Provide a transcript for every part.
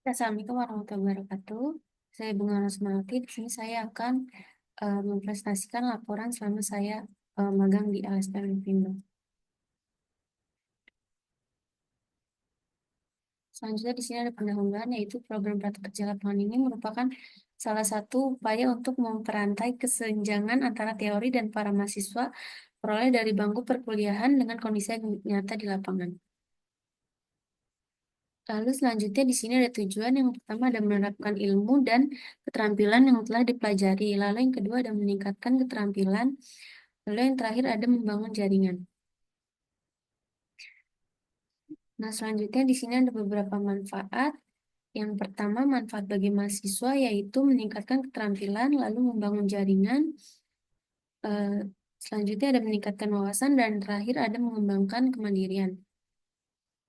Assalamualaikum warahmatullahi wabarakatuh. Saya Bunga Rosmalati. Di sini saya akan mempresentasikan laporan selama saya magang di LSPM Indo. Selanjutnya di sini ada pendahuluan, yaitu program praktik kerja lapangan ini merupakan salah satu upaya untuk memperantai kesenjangan antara teori dan para mahasiswa peroleh dari bangku perkuliahan dengan kondisi yang nyata di lapangan. Lalu selanjutnya di sini ada tujuan. Yang pertama ada menerapkan ilmu dan keterampilan yang telah dipelajari. Lalu yang kedua ada meningkatkan keterampilan. Lalu yang terakhir ada membangun jaringan. Nah, selanjutnya di sini ada beberapa manfaat. Yang pertama, manfaat bagi mahasiswa yaitu meningkatkan keterampilan, lalu membangun jaringan. Eh, Selanjutnya ada meningkatkan wawasan, dan terakhir ada mengembangkan kemandirian.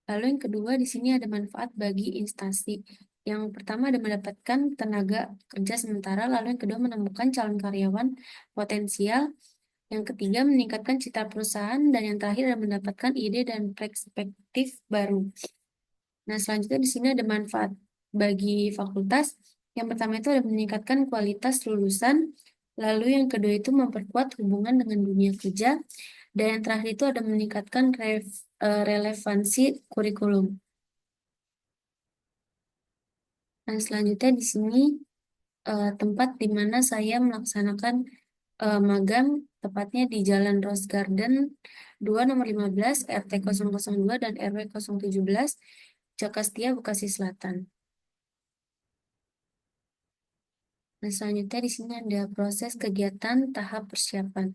Lalu yang kedua di sini ada manfaat bagi instansi. Yang pertama ada mendapatkan tenaga kerja sementara, lalu yang kedua menemukan calon karyawan potensial. Yang ketiga meningkatkan citra perusahaan, dan yang terakhir adalah mendapatkan ide dan perspektif baru. Nah, selanjutnya di sini ada manfaat bagi fakultas. Yang pertama itu ada meningkatkan kualitas lulusan, lalu yang kedua itu memperkuat hubungan dengan dunia kerja, dan yang terakhir itu ada meningkatkan relevansi kurikulum. Nah, selanjutnya di sini tempat di mana saya melaksanakan magang, tepatnya di Jalan Rose Garden 2 nomor 15, RT 002 dan RW 017, Jakastia, Bekasi Selatan. Nah, selanjutnya di sini ada proses kegiatan tahap persiapan.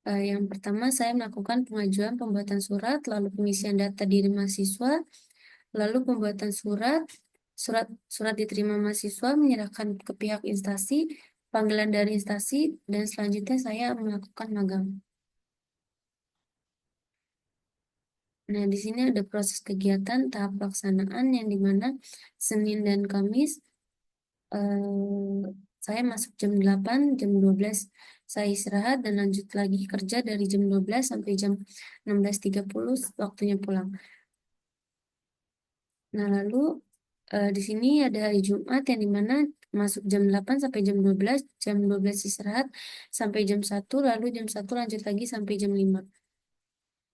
Yang pertama saya melakukan pengajuan pembuatan surat, lalu pengisian data diri mahasiswa, lalu pembuatan surat, surat diterima mahasiswa, menyerahkan ke pihak instansi, panggilan dari instansi, dan selanjutnya saya melakukan magang. Nah, di sini ada proses kegiatan tahap pelaksanaan yang dimana Senin dan Kamis eh, saya masuk jam 8, jam 12 saya istirahat dan lanjut lagi kerja dari jam 12 sampai jam 16.30 waktunya pulang. Nah, lalu di sini ada hari Jumat yang dimana masuk jam 8 sampai jam 12, jam 12 istirahat sampai jam 1, lalu jam 1 lanjut lagi sampai jam 5.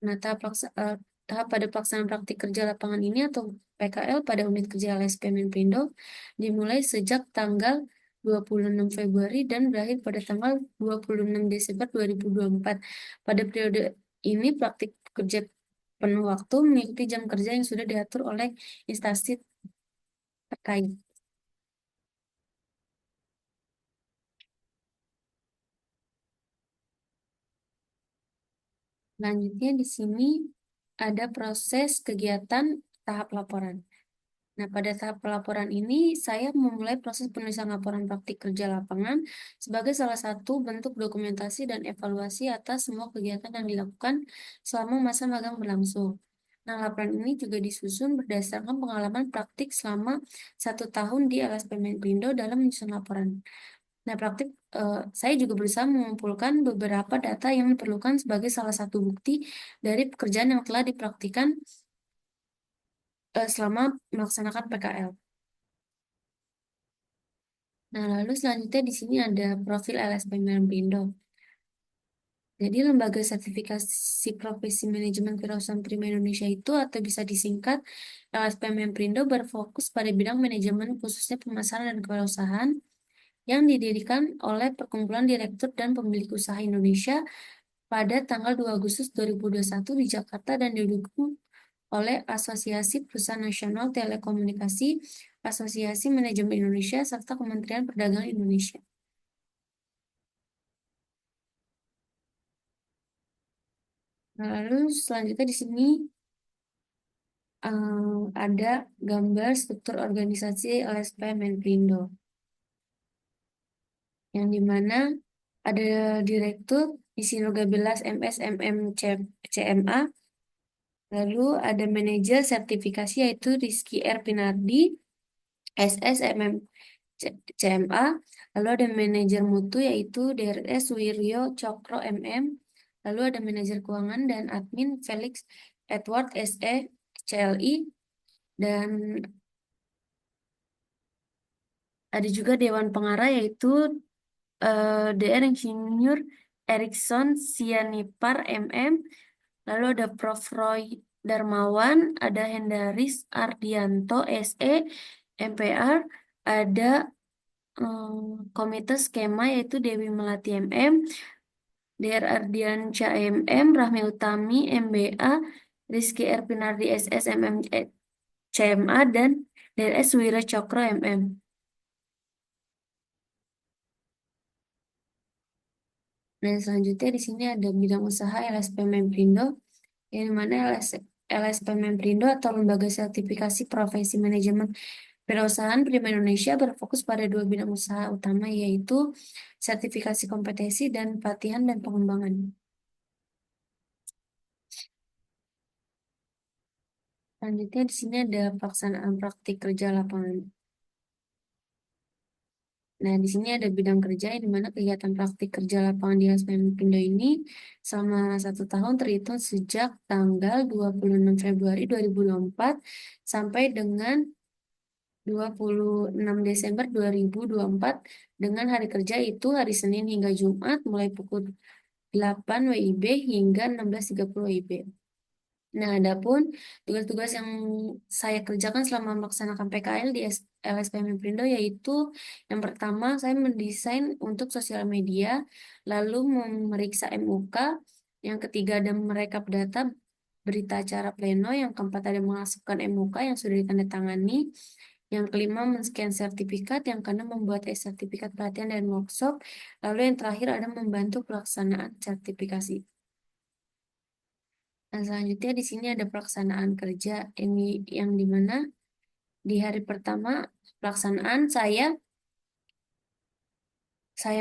Nah, tahap pada pelaksanaan praktik kerja lapangan ini atau PKL pada unit kerja LSPM Pindo dimulai sejak tanggal 26 Februari dan berakhir pada tanggal 26 Desember 2024. Pada periode ini praktik kerja penuh waktu mengikuti jam kerja yang sudah diatur oleh instansi terkait. Selanjutnya di sini ada proses kegiatan tahap laporan. Nah, pada tahap pelaporan ini, saya memulai proses penulisan laporan praktik kerja lapangan sebagai salah satu bentuk dokumentasi dan evaluasi atas semua kegiatan yang dilakukan selama masa magang berlangsung. Nah, laporan ini juga disusun berdasarkan pengalaman praktik selama 1 tahun di LSPM Indo dalam menyusun laporan. Nah, saya juga berusaha mengumpulkan beberapa data yang diperlukan sebagai salah satu bukti dari pekerjaan yang telah dipraktikkan selama melaksanakan PKL. Nah, lalu selanjutnya di sini ada profil LSPM Indo. Jadi, lembaga sertifikasi profesi manajemen kewirausahaan prima Indonesia itu atau bisa disingkat LSPM Indo berfokus pada bidang manajemen khususnya pemasaran dan kewirausahaan yang didirikan oleh Perkumpulan Direktur dan Pemilik Usaha Indonesia pada tanggal 2 Agustus 2021 di Jakarta dan didukung oleh Asosiasi Perusahaan Nasional Telekomunikasi, Asosiasi Manajemen Indonesia, serta Kementerian Perdagangan Indonesia. Nah, lalu selanjutnya di sini ada gambar struktur organisasi LSPM Menpindo, yang dimana ada direktur Isino Gabelas MS MM CMA, lalu ada manajer sertifikasi yaitu Rizky R. Pinardi SS MM CMA, lalu ada manajer mutu yaitu DRS Wiryo Cokro MM, lalu ada manajer keuangan dan admin Felix Edward SE CLI, dan Ada juga Dewan Pengarah yaitu DR Insinyur Erikson Sianipar MM. Lalu ada Prof. Roy Darmawan, ada Hendaris Ardianto SE, MPR, ada Komite Skema yaitu Dewi Melati MM, DR Ardiansyah MM, Rahmi Utami MBA, Rizky Erpinardi SS MM CMA, dan DRS Wira Cokro MM. Dan selanjutnya di sini ada bidang usaha LSP Memprindo, yang dimana LSP Memprindo atau Lembaga Sertifikasi Profesi Manajemen Perusahaan Prima Indonesia berfokus pada dua bidang usaha utama, yaitu sertifikasi kompetensi dan pelatihan dan pengembangan. Selanjutnya di sini ada pelaksanaan praktik kerja lapangan. Nah, di sini ada bidang kerja yang dimana kegiatan praktik kerja lapangan di Pindo ini selama 1 tahun terhitung sejak tanggal 26 Februari 2024 sampai dengan 26 Desember 2024 dengan hari kerja itu hari Senin hingga Jumat mulai pukul 8 WIB hingga 16.30 WIB. Nah, adapun tugas-tugas yang saya kerjakan selama melaksanakan PKL di LSPM Prindo yaitu yang pertama saya mendesain untuk sosial media, lalu memeriksa MUK, yang ketiga ada merekap data berita acara pleno, yang keempat ada mengasuhkan MUK yang sudah ditandatangani, yang kelima men-scan sertifikat, yang keenam membuat sertifikat pelatihan dan workshop, lalu yang terakhir ada membantu pelaksanaan sertifikasi. Nah, selanjutnya di sini ada pelaksanaan kerja ini yang dimana di hari pertama pelaksanaan saya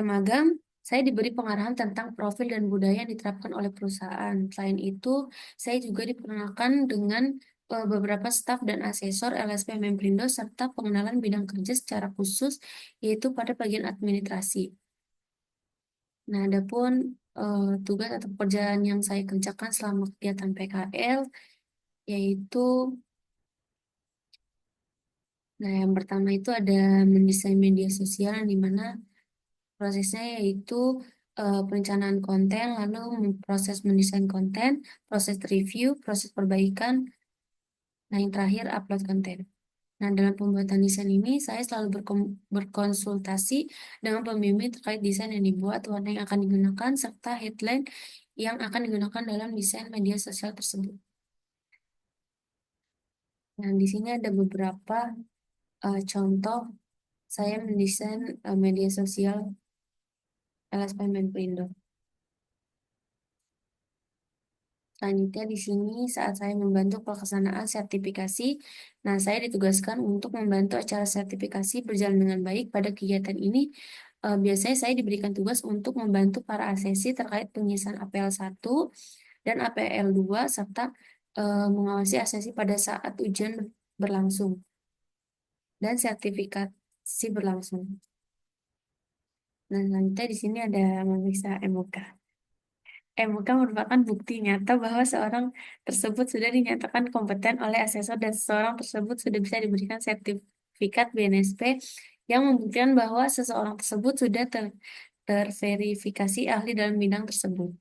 magang, saya diberi pengarahan tentang profil dan budaya yang diterapkan oleh perusahaan. Selain itu, saya juga diperkenalkan dengan beberapa staf dan asesor LSP Memprindo serta pengenalan bidang kerja secara khusus yaitu pada bagian administrasi. Nah, adapun tugas atau pekerjaan yang saya kerjakan selama kegiatan PKL yaitu, nah, yang pertama itu ada mendesain media sosial yang dimana prosesnya yaitu perencanaan konten, lalu proses mendesain konten, proses review, proses perbaikan, nah yang terakhir upload konten. Nah, dalam pembuatan desain ini saya selalu berkonsultasi dengan pembimbing terkait desain yang dibuat, warna yang akan digunakan, serta headline yang akan digunakan dalam desain media sosial tersebut. Nah, di sini ada beberapa contoh saya mendesain media sosial LSP Menprindo. Selanjutnya di sini saat saya membantu pelaksanaan sertifikasi, nah saya ditugaskan untuk membantu acara sertifikasi berjalan dengan baik. Pada kegiatan ini, biasanya saya diberikan tugas untuk membantu para asesi terkait pengisian APL 1 dan APL 2 serta mengawasi asesi pada saat ujian berlangsung dan sertifikasi berlangsung. Nah, selanjutnya di sini ada memeriksa MOK. MOK merupakan bukti nyata bahwa seorang tersebut sudah dinyatakan kompeten oleh asesor dan seseorang tersebut sudah bisa diberikan sertifikat BNSP yang membuktikan bahwa seseorang tersebut sudah terverifikasi ahli dalam bidang tersebut.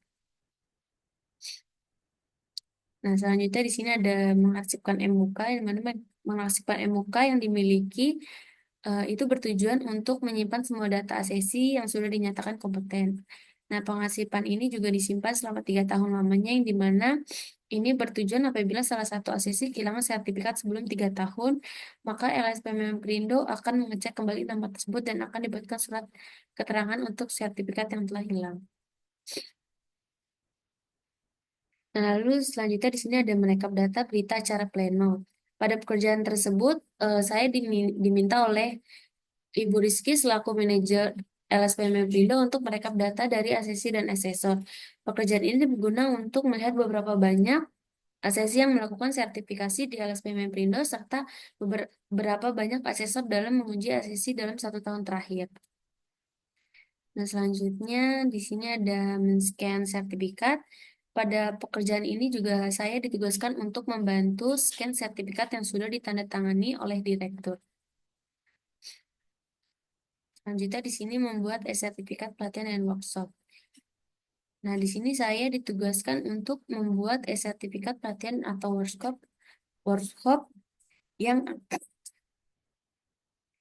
Nah, selanjutnya di sini ada mengarsipkan MUK, yang mana mengarsipkan MUK yang dimiliki itu bertujuan untuk menyimpan semua data asesi yang sudah dinyatakan kompeten. Nah, pengarsipan ini juga disimpan selama 3 tahun lamanya, yang dimana ini bertujuan apabila salah satu asesi kehilangan sertifikat sebelum 3 tahun, maka LSP Memprindo akan mengecek kembali nama tersebut dan akan dibuatkan surat keterangan untuk sertifikat yang telah hilang. Nah, lalu selanjutnya di sini ada merekap data berita acara pleno. Pada pekerjaan tersebut, saya diminta oleh Ibu Rizky selaku manajer LSP Memprindo untuk merekap data dari asesi dan asesor. Pekerjaan ini berguna untuk melihat beberapa banyak asesi yang melakukan sertifikasi di LSP Memprindo serta beberapa banyak asesor dalam menguji asesi dalam 1 tahun terakhir. Nah, selanjutnya di sini ada men-scan sertifikat. Pada pekerjaan ini juga saya ditugaskan untuk membantu scan sertifikat yang sudah ditandatangani oleh direktur. Selanjutnya di sini membuat e-sertifikat pelatihan dan workshop. Nah, di sini saya ditugaskan untuk membuat e-sertifikat pelatihan atau workshop yang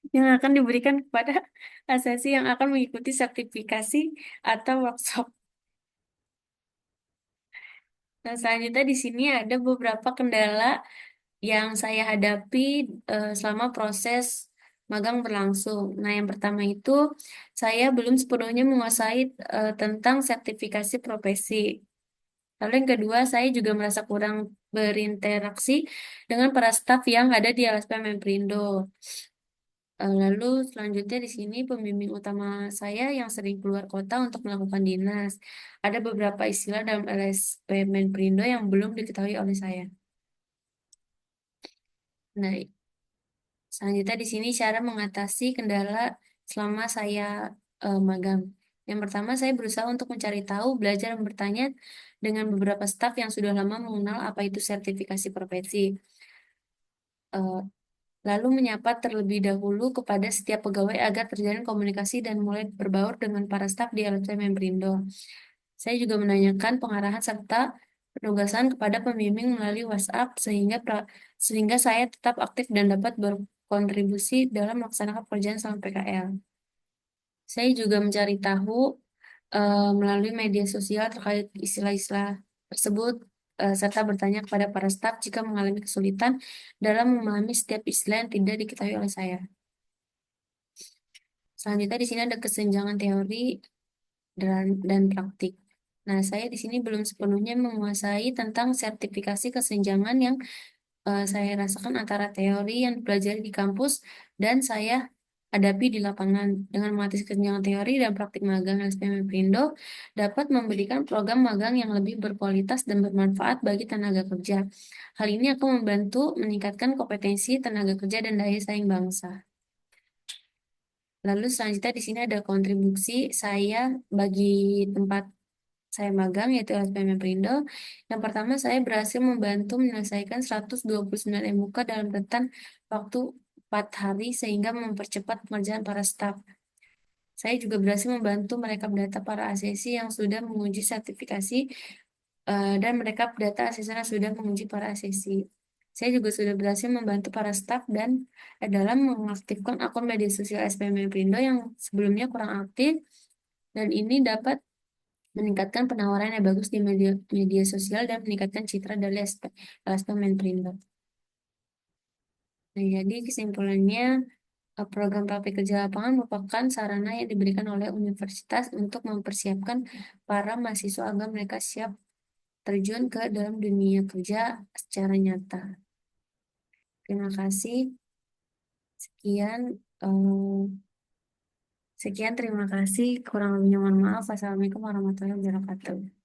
akan diberikan kepada asesi yang akan mengikuti sertifikasi atau workshop. Nah, selanjutnya di sini ada beberapa kendala yang saya hadapi selama proses magang berlangsung. Nah, yang pertama itu saya belum sepenuhnya menguasai tentang sertifikasi profesi. Lalu yang kedua, saya juga merasa kurang berinteraksi dengan para staf yang ada di LSP Memprindo. Lalu selanjutnya di sini pembimbing utama saya yang sering keluar kota untuk melakukan dinas. Ada beberapa istilah dalam LSP Memprindo yang belum diketahui oleh saya. Nah, selanjutnya di sini cara mengatasi kendala selama saya magang. Yang pertama, saya berusaha untuk mencari tahu, belajar, dan bertanya dengan beberapa staf yang sudah lama mengenal apa itu sertifikasi profesi. Eh, Lalu menyapa terlebih dahulu kepada setiap pegawai agar terjalin komunikasi dan mulai berbaur dengan para staf di LSM Membrindo. Saya juga menanyakan pengarahan serta penugasan kepada pembimbing melalui WhatsApp sehingga saya tetap aktif dan dapat berkontribusi dalam melaksanakan pekerjaan selama PKL. Saya juga mencari tahu melalui media sosial terkait istilah-istilah tersebut serta bertanya kepada para staf jika mengalami kesulitan dalam memahami setiap istilah yang tidak diketahui oleh saya. Selanjutnya di sini ada kesenjangan teori dan praktik. Nah, saya di sini belum sepenuhnya menguasai tentang sertifikasi kesenjangan yang saya rasakan antara teori yang dipelajari di kampus dan saya hadapi di lapangan. Dengan mengatasi kesenjangan teori dan praktik magang LSPM Prindo dapat memberikan program magang yang lebih berkualitas dan bermanfaat bagi tenaga kerja. Hal ini akan membantu meningkatkan kompetensi tenaga kerja dan daya saing bangsa. Lalu selanjutnya di sini ada kontribusi saya bagi tempat saya magang yaitu LSPM Perindo. Yang pertama saya berhasil membantu menyelesaikan 129 MUK dalam rentan waktu 4 hari sehingga mempercepat pengerjaan para staf. Saya juga berhasil membantu mereka data para asesi yang sudah menguji sertifikasi dan mereka data asesor yang sudah menguji para asesi. Saya juga sudah berhasil membantu para staf dan dalam mengaktifkan akun media sosial SPM Perindo yang sebelumnya kurang aktif dan ini dapat meningkatkan penawaran yang bagus di media media sosial dan meningkatkan citra dari LSP Menprinto. Nah, jadi kesimpulannya program praktik kerja lapangan merupakan sarana yang diberikan oleh universitas untuk mempersiapkan para mahasiswa agar mereka siap terjun ke dalam dunia kerja secara nyata. Terima kasih. Sekian, sekian terima kasih. Kurang lebihnya mohon maaf. Wassalamualaikum warahmatullahi wabarakatuh.